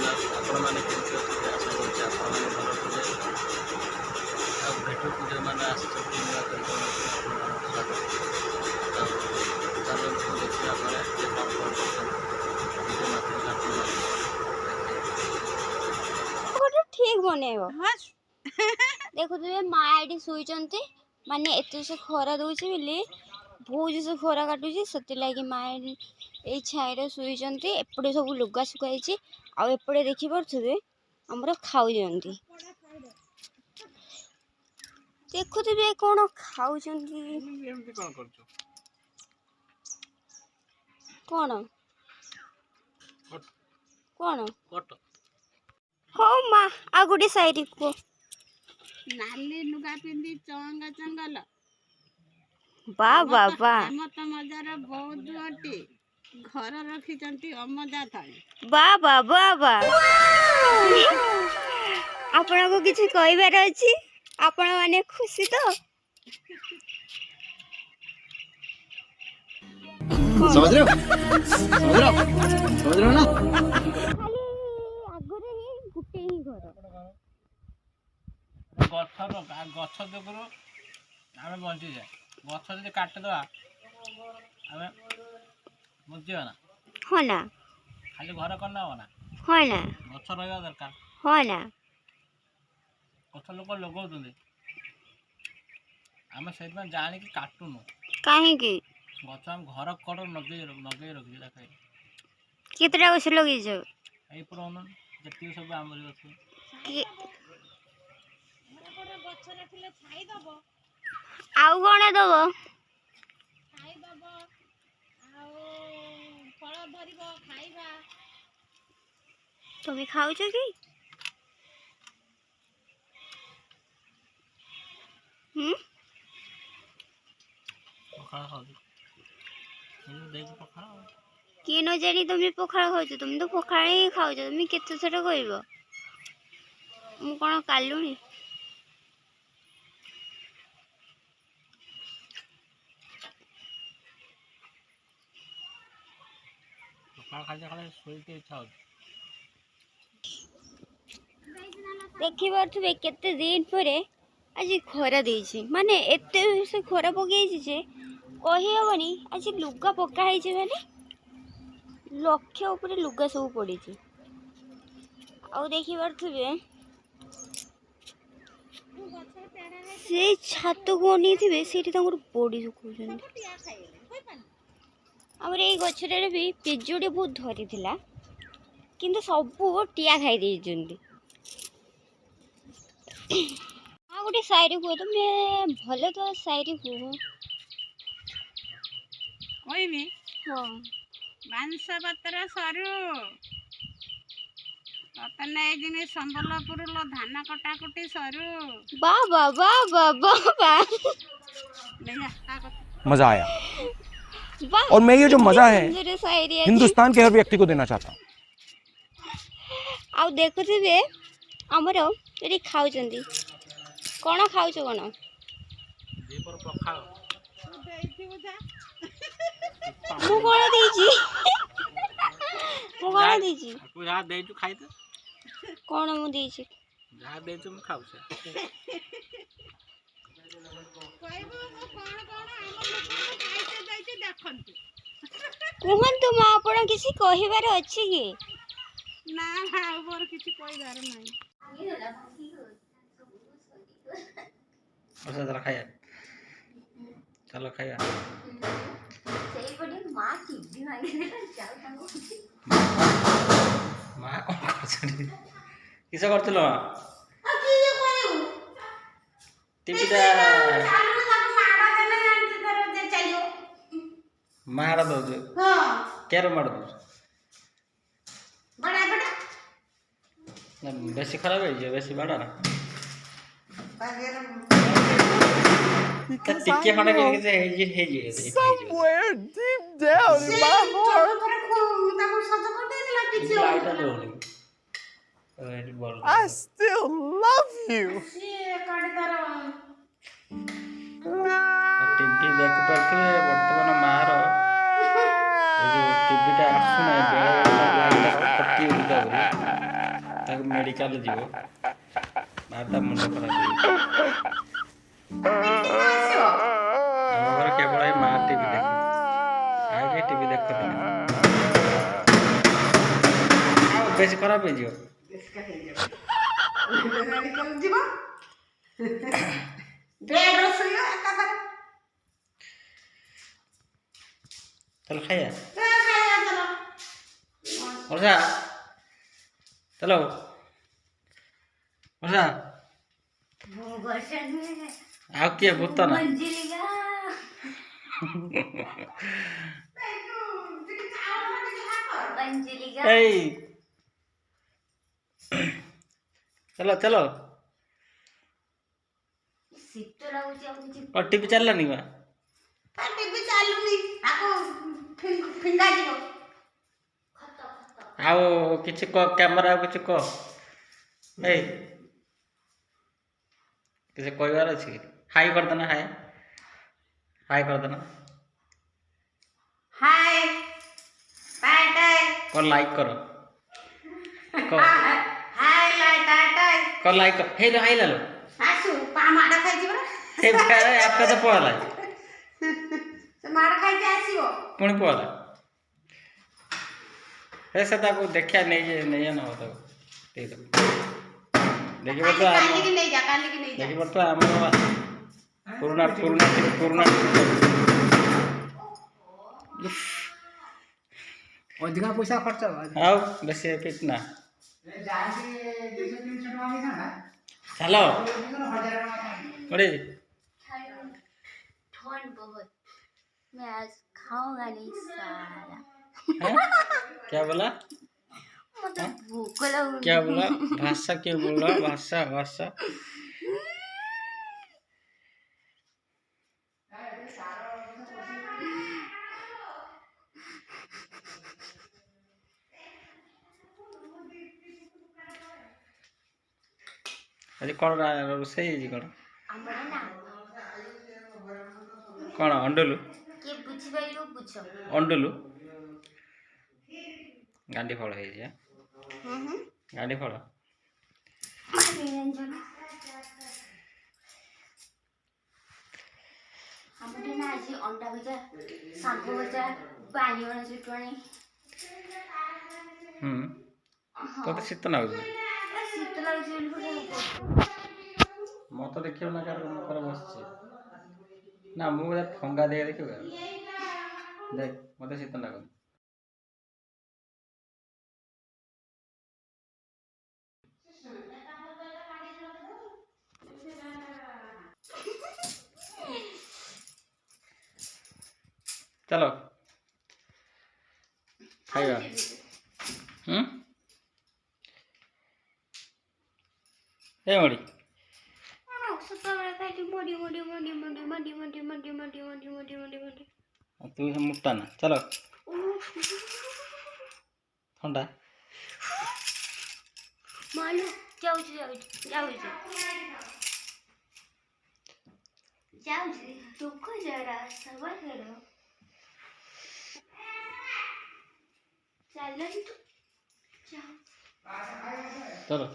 ଆପଣମାନେ କେମିତି ଅଛନ୍ତି ଆଶା କରୁଛି ଆପଣମାନେ ଭଲ ଥିବେ। ଆଉ ଭେଟକୁ ଯେଉଁମାନେ ଆସିଛନ୍ତି ନୂଆ କରି ଆଉ ଚାଲନ୍ତୁ ଦେଖିବା ପରେ ଯେ କ'ଣ କରୁଛନ୍ତି ନିଜ ମାତୃଭାଷା ଠିକ ବନେଇବ ଦେଖୁଥିବେ ମା ଏଠି ଶୋଇଛନ୍ତି ମାନେ ଏତେ ସେ ଖରା ଦଉଛି ବୋଲି ବହୁତ ଜୋରସେ ଖରା କାଟୁଛି ସେଥିଲାଗି ମା ଏଇ ଛାଇରେ ଶୋଇଛନ୍ତି। ଏପଟେ ସବୁ ଲୁଗା ଶୁଖାଇଛି ଆଉ ଏପଟେ ଦେଖିପାରୁଥିବେ ଆମର ଖାଉଛନ୍ତି ଦେଖୁଥିବେ କ'ଣ ଖାଉଛନ୍ତି କ'ଣ ହଉ ମା ଆଉ ଗୋଟେ ସାଇଡ୍ କୁହ। ନାଲି ଲୁଗା ପିନ୍ଧି ଚଙ୍ଗା ଚଙ୍ଗଲ ବା ଆମ ତ ମଜାର ବହୁତ ଅଟି ଘର ରଖିଛନ୍ତି ଅମଜା ଥାଳି ବା ଆପଣଙ୍କୁ କିଛି କହିବାର ଅଛି ଆପଣ ମାନେ ଖୁସି ତ समझ रहे हो ना ଖାଲି ଆଗରେ ହିଁ ଗୋଟେ ହିଁ ଘର ଗଛ ଯୋଗୁରୁ ଆମେ ବଞ୍ଚିଯାଏ ଗଛ ଯଦି କାଟିଦେବା ଆମେ ବଞ୍ଚିବା ନା ହଁ ନା ଖାଲି ଘର କଲେ ହବ ନା ହଁ ନା ଗଛ ରହିବା ଦରକାର ହଁ ନା ଗଛ ଲୋକ ଲଗାଉଛନ୍ତି ଆମେ ସେଇଥିପାଇଁ ଜାଣିକି କାଟୁନୁ କାହିଁକି ଗଛ ଆମେ ଘର କଡ଼ ଲଗେଇ ରଖିଛୁ ଦେଖ କେତେଟା ଗଛ ଲଗେଇଛ ଏଇ ପୁରା ଯେତିକି ସବୁ ଆମରି ଗଛ ଗଛ ରଖିଲେ ଛାଇ ଦବ ଆଉ କ'ଣ ଦବ ଆଉ ଫଳ ଧରିବ ଖାଇବା ତମେ ଖାଉଛ କି ପଖାଳ ଖାଉଛୁ ଦେଇକି ପଖାଳ କିଏ ନ ଜାଣି ତମେ ପଖାଳ ଖାଉଛ ତମେ ତ ପଖାଳ ହିଁ ଖାଉଛ ତମେ କେତେ ଥର କହିବ ମୁଁ କ'ଣ କାଲୁଣି ପଖାଳ ଖାଲି ଶୋଇତେ ଇଚ୍ଛା ହଉଛି ଦେଖିପାରୁଥିବେ କେତେ ଦିନ ପରେ ଆଜି ଖରା ଦେଇଛି ମାନେ ଏତେ ସେ ଖରା ପକେଇଛି ଯେ କହିହେବନି ଆଜି ଲୁଗା ପକା ହେଇଛି ମାନେ ଲକ୍ଷ ଉପରେ ଲୁଗା ସବୁ ପଡ଼ିଛି ଆଉ ଦେଖିପାରୁଥିବେ ସେ ଛାତକୁ ଅନେଇଥିବେ ସେଇଠି ତାଙ୍କର ବଡ଼ି ଶୁଖଉଛନ୍ତି ଆମର ଏଇ ଗଛଟାରେ ବି ପିଜୁଳି ବହୁତ ଧରିଥିଲା କିନ୍ତୁ ସବୁ ଟିଆ ଖାଇ ଦେଇଛନ୍ତି ଆଉ ଗୋଟେ ସାଇରି କୁହ ତମେ ଭଲ ତ ସାଇରି କୁହ କହିବି ହଁ ବାଂଶ ପତ୍ର ସରୁ ତତେ ନେଇଯିନି ସମ୍ବଲପୁର लो ଧାନ କଟାକୁଟି ସରୁ ବା मजा आया और मैं ये जो मजा है हिंदुस्तान के हर व्यक्ति को देना चाहता हूँ ଆଉ ଦେଖୁଥିବେ ଆମର ଏଠି ଖାଉଛନ୍ତି କ'ଣ ଖାଉଛ କ'ଣ ମୁଁ କ'ଣ ଦେଇଛି ମୁଁ କ'ଣ ଦେଇଛି ଯାହା ଦେଇଛୁ ଖାଇତେ କ'ଣ ମୁଁ ଦେଇଛି ଯାହା ଦେଇଛୁ ମୁଁ ଖାଉଛି କୁହନ୍ତୁ ମା ଆପଣ କିଛି କହିବାର ଅଛି କି ନା ଆଉ ମୋର କିଛି କହିବାର ନାହିଁ ଖାଇବା ଚାଲ ଖାଇବା ମା କ'ଣ କରୁଛନ୍ତି କିସ କରୁଥିଲ ଟିଭିଟା ମାଡ଼ ଦଉଛୁ କେର ମାଡ଼ ଦଉଛୁ ବେଶୀ ଖରାପ ହେଇଯିବ ବେଶୀ ବାଡ଼ ନା ଟିକେ ଖଣ୍ଡେ Somewhere deep down in my heart, I still love you. TV देख पारे बर्तमान मार टीवीटा आसुना बेले लाइट कटि ତାକୁ ମେଡ଼ିକାଲ ଯିବ ମାଆଟା ମୁଣ୍ଡ ଖରାପ ହେଇଯିବ। ଆମ ଘର କେବଳ ଏଇ ମା ଟିଭି ଦେଖେ, ଆଉ କେହି ଟିଭି ଦେଖନ୍ତିନି। ଆଉ ବେଶୀ ଖରାପ ହେଇଯିବ। चलो खाया वर्षा चलो वर्षा आओ किए भूत ना चलो चलो और टीवी चलला नहीं बा टीवी चालुनी आको फिंगा जीव आओ किछि को कैमरा किछि को ए किछि कहबार अछि हाय कर देना हाय हाय कर देना हाय बाय बाय को लाइक करो को हाय टाटा को लाइक कर हे लो हाय ला लो आसु पामाडा खाइ जीवरा हे फेरे आपका तो पहला से मार खाइ के आसीओ पुणी पहला हे से ताको देखिया नहीं ना होता ठीक है देखिबो तो काली की नहीं जा देखिबो तो हम पुराना अधिका पैसा खर्च आओ बेसी कितना चलो बड़े ठंड बहुत मैं आज खाऊंगा नहीं सारा क्या बोला मुझे भूख लगी क्या बोला भाषा क्यों बोला भाषा भाषा आज कौन रोसे कौन कौन अंडुलु के बुझी पाइलो बुझ अंडुलु गांडी फल है गांडी फल हमरे ना आज अंडा भजा सांप भजा बाणीवण चटणी तो शीत ना शीत लाଗୁଛି मत देखियो ना कार बस ना मुझे ठंगा दे देखियो देख मत शीत लागो चलो खाइबा ए मड़ी तू मुक्ता ना चलो ठंडा मालू जाऊँ रुको जरा सबर करो चलो चलो